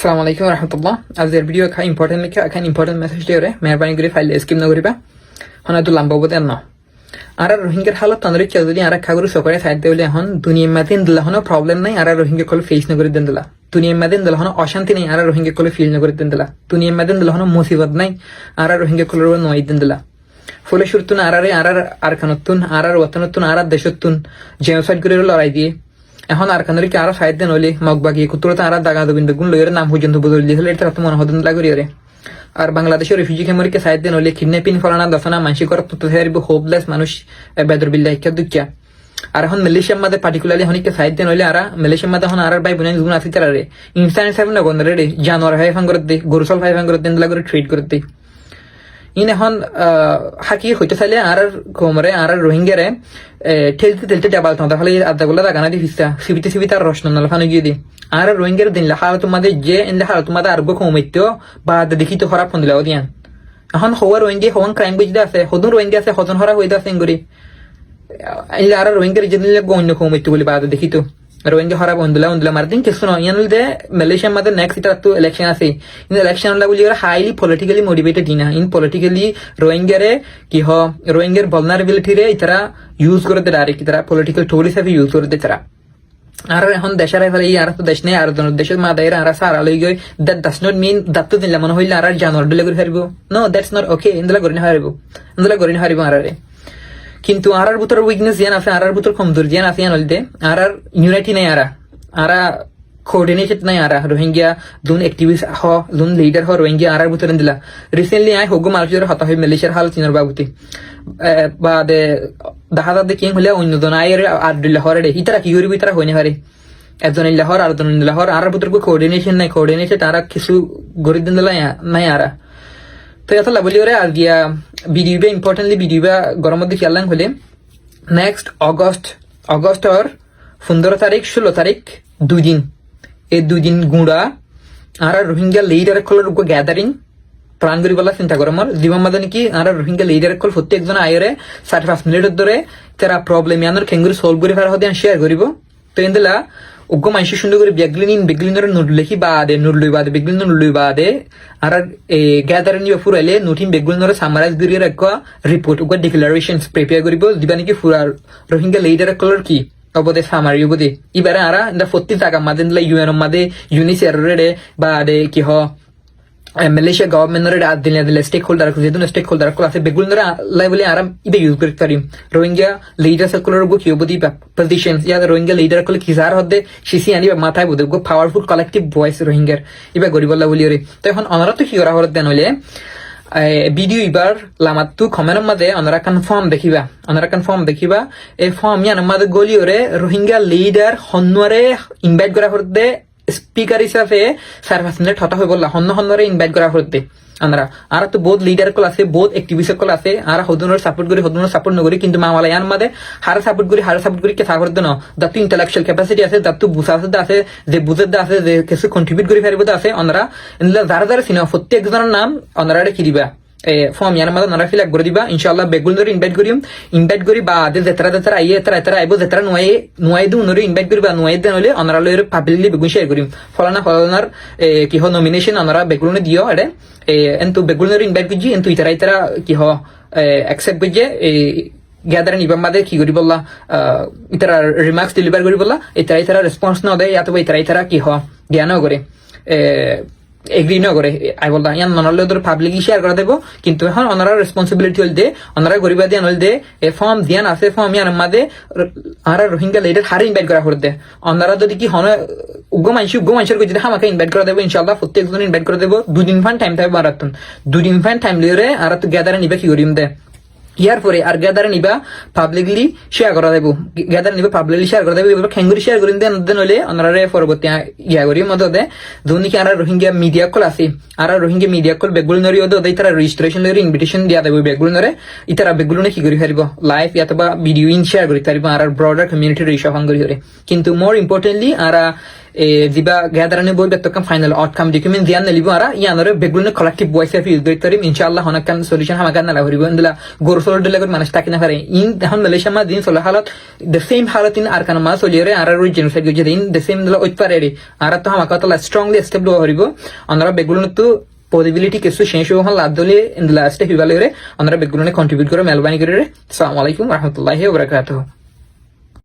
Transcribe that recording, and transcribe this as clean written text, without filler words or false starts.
আসসালামু আলাইকুম রহমতুল্লাহ। আজকের ভিডিও খাই ইম্পর্টেন্ট লিখে এখন ইম্পর্টেন্ট মেসেজ দিয়ে মেহরবানি করে ফাইল স্কিপ না করিবা হন তো লম্বা বতে না আর রোহিঙ্গার হালত তন্দ্রে কেউ যদি আর খাগুরু সকালে সাইড দেবলে এখন দুনিয়া মাদিন দিলা হনো প্রবলেম নাই আর রোহিঙ্গা কল ফেস না করে দেন দিলা দুনিয়া মাদিন দিলা হনো অশান্তি নাই আর রোহিঙ্গা কল ফিল না করে দেন দিলা দুনিয়া মাদিন দিলা হনো মুসিবত নাই আর রোহিঙ্গা কলের নয় দেন দিলা ফলে শুরুতুন আর খানতুন আর ওয়াতনতুন আর দেশতুন জেনোসাইড করে লড়াই দিয়ে এখন আর কানের কি আরো সাইড দেন হলে মগবাগি কুতুরতে আর দাগা দবিন বেগুন লইয়ের নাম পর্যন্ত বদল দিয়ে হলে এটা তো মনে হদন লাগরি রে আর বাংলাদেশের রিফিউজি ক্যাম্পকে সাইড দেন হলে কিডন্যাপিং ফলানা দশনা মানসিক করা তো হেরিব হোপলেস মানুষ বেদর বিল্লাহ ইচ্ছা দুঃখা আর এখন মালয়েশিয়ার মধ্যে পার্টিকুলারলি হনিকে সাইড দেন হলে আর মালয়েশিয়ার মধ্যে এখন আর ভাই বোন গুণ আছে তারা রে ইনসান সাহেব না গন্দ রে জানোয়ার ভাই ফাং করে দে গরুসল ভাই ফাং করে দেন লাগরে ট্রিট করে দে ইন এখন হাকি হইতে চাইলে আর কোমরে আর রোহিঙ্গারে ঠেলতে ডাবাল তোমাদের ফলে আদাগুলা দাগানা দি ফিসা সিবিতে আর রসন নাল ফানো গিয়ে দি আর রোহিঙ্গার দিন হাল তোমাদের যে এন হাল তোমাদের আর কমাইতো বা দেখি তো খারাপ ফোন দিলাও দিয়ান এখন হওয়া রোহিঙ্গা হওয়ান ক্রাইম বুঝতে আছে হদুন রোহিঙ্গা আছে হদন হরা হইতে আছে এঙ্গুরি আর রোহিঙ্গার যে অন্য কমাইতো বলে বা দেখি তো রোহিঙ্গা হরা বন্ধুলা মারদিন কিছু নয় ইয়ান দে মালয়েশিয়ার মধ্যে নেক্সট এটা তো ইলেকশন আছে ইন ইলেকশন লা বলি highly politically motivated Ina in politically রোহিঙ্গারে কি হ রোহিঙ্গার ভালনারেবিলিটি রে ইতারা ইউজ করে দে ডাইরেক্ট ইতারা পলিটিক্যাল টুল হিসেবে ইউজ করে দে তারা আর এখন দেশের ফলে আর তো দেশ নেই আর দেশের মা দায়ের আর সারা লই গই that does not mean that তো দিলে মনে হইলে আর জানোয়ার দিলে করে হারিব নো দ্যাটস নট ওকে ইন্দলা করে হারিব আরে কিন্তু আর ভিতর উইকনেস জিয়ান আছে আর ভিতর কমজোর জিয়ান আছে হলদে আর ইউনাইটি নাই আর কোঅর্ডিনেটেড নাই আর রোহিঙ্গা দুন অ্যাক্টিভিস্ট হ দুন লিডার হ রোহিঙ্গা আর ভিতর দিলা রিসেন্টলি আই হগো মালয়েশিয়ার হতা হই মালয়েশিয়ার হাল চিনর বাবুতি বা দে দেখা দে কিং হলে অন্যজন আয়ের আব্দুল্লাহ হরে ইতারা কি করিবি তারা হইনে হারে একজন লাহোর আর দুন লাহোর আর ভিতর কোঅর্ডিনেশন নাই কোঅর্ডিনেটেড আর কিছু গরি দিন দিলা নাই আর তো এত লাভলি ওরে আর দিয়া ভিডিওবে ইম্পর্টেন্টলি ভিডিওবে গরম মধ্যে খেয়াল হলে নেক্সট অগস্টর 15 তারিখ 16 তারিখ দুদিন এই দুদিন গুঁড়া আর রোহিঙ্গা লিডার কলের গ্যাদারিং প্ল্যান করি বলা চিন্তা করো আমার জীবন মাদা নাকি আর রোহিঙ্গা লিডার কল প্রত্যেকজন আয়রে 45 মিনিটের ধরে তারা প্রবলেম ইয়ানোর খেঙ্গুরি সলভ করে ফেরা হতে শেয়ার করিব তো এন্দলা উগ্র মাইসি সুন্দর করে বেগলিনের নোট লেখি বাদে নোট লই বাদে বেগলিন নোট লই বাদে আর গ্যাদার নিয়ে ফুরাইলে নোটিন বেগলিনের সামারাইজ দিয়ে রাখা রিপোর্ট উগ্র ডিক্লারেশন প্রিপেয়ার করিব দিবা নাকি ফুরার রোহিঙ্গা লিডার কলর কি অবদে সামারি অবদে এবারে আর প্রত্যেক জায়গা মাঝে ইউএন মাঝে ইউনিসের বা কি হ মালয়েশিয়া গভর্নমেন্টের দিলে স্টেক হোল্ডার যেহেতু স্টেক হোল্ডার আছে বেগুনের লেভেলে আরাম ইবে ইউজ করতে পারি রোহিঙ্গা লিডার সার্কুলার গো কি বদি পজিশন ইয়া রোহিঙ্গা লিডার কল কিজার হদে সিসি আনি মাথায় বদে গো পাওয়ারফুল কালেক্টিভ ভয়েস রোহিঙ্গার ইবে গরিবল্লা বলি রে তো এখন অনারা তো কি করা হল দেন হইলে ভিডিও এবার লামাতু কমেন্টের মধ্যে অনারা ফর্ম দেখিবা এই ফর্ম ইয়ান মধ্যে গলি ওরে রোহিঙ্গা লিডার হন্নরে ইনভাইট করা হতে স্পিকার হিসাবে 45 মিনিট হতা হয়ে বললা হন্নরে ইনভাইট করা হতে আমরা আর তো বহুত লিডার কল আছে বহুত অ্যাক্টিভিস্ট কল আছে আর হদুনের সাপোর্ট নগরি কিন্তু মামালা ইয়ান মাদে হার সাপোর্ট করি কে সাপোর্ট দেন দাতু ইন্টেলেকচুয়াল ক্যাপাসিটি আছে দাতু বুঝাতে আছে যে বুঝতে আছে যে কিছু কন্ট্রিবিউট করে ফেরিব আছে আমরা যারা সিনেমা প্রত্যেকজনের নাম আমরা কি দিবা ফর্ম ইয়ার মধ্যে আমরা ফিল আপ করে দিবা ইনশাআল্লাহ বেগুল ধরে ইনভাইট করি বা আদে যেতরা আইয়ে এতরা আইব যেতরা নুয়াই দিও নরে ইনভাইট করি বা নুয়াই দেন হলে আমরা লয়ের পাবলিকলি বেগুন শেয়ার করিম ফলানার কি হ নমিনেশন আমরা বেগুলনে দিও এডে এন্তু বেগুল নরে ইনভাইট করছি এন্তু ইতরা কি হ অ্যাকসেপ্ট করছে গ্যাদার নিবাম মাদে কি করি বললা ইতরা রিমার্কস ডেলিভার করি বললা ইতরা রেসপন্স না দেয় অথবা ইতরা কি হ জ্ঞান করে এগ্রি না করে আই বললাম ইয়ান ননলে ওদের পাবলিকলি শেয়ার করে দেবো কিন্তু এখন ওনারা রেসপন্সিবিলিটি হল দে ওনারা গরিবা দিয়ে হল দে এ ফর্ম দিয়ান আছে ফর্ম ইয়ান মাদে আর রোহিঙ্গা লিডার হারে ইনভাইট করা করে দে ওনারা যদি কি হন উগ্র মানুষের যদি আমাকে ইনভাইট করে দেবো ইনশাআল্লাহ প্রত্যেকজন ইনভাইট করে দেবো 2 দিন ফান টাইম থাকবে মারাতন 2 দিন ফান টাইম লিয়ে আর তো গ্যাদারে নিবে কি করিম দে ইয়ার পরে আর গ্যাদারে নিবা পাবলিকলি শেয়ার করা দেবো এবার খেঙ্গুরি শেয়ার করিম দেন হলে ওনারা পরবর্তী ইয়া করি মধ্যে ধনী কি আর রোহিঙ্গা মিডিয়া কল আছে আর রোহিঙ্গা মিডিয়া কল বেগুল নরি ওদের তারা রেজিস্ট্রেশন লরি ইনভিটেশন দিয়া দেবো বেগুল নরে ইতারা বেগুলনে কি করি পারিব লাইভ অথবা ভিডিও শেয়ার করি পারিব আর ব্রডার কমিউনিটি রিচ অফ করি কিন্তু মোর ইম্পর্টেন্টলি আর দিবা গ্যাদারানি বই বেতকাম ফাইনাল আউটকাম ডকুমেন্ট দিয়ান লিবো আরা ইয়ানরে বেগুনে কালেক্টিভ ভয়েস এফ ইউজ করিম ইনশাআল্লাহ হনাকাম সলিউশন হামাকান না লাভরিব ইনদলা গোর সল দিলে মানুষ তাকি না পারে ইন এখন মালয়েশিয়া মা দিন সল হালত দ্য সেম হালত ইন আর কান মা সলিয়রে আর রুই জেনোসাইড গজে দিন দ্য সেম দলা ওইপারে আর তো হামাকাতলা স্ট্রংলি স্টেবল হরিব আমরা বেগুনে তো পসিবিলিটি কিছু শেষ হওয়া লাভ দলে ইন দ্য লাস্ট হিবালে আমরা বেগুনে কন্ট্রিবিউট করে মেলবানি করে আসসালামু আলাইকুম ওয়া রাহমাতুল্লাহি ওয়া বারাকাতুহু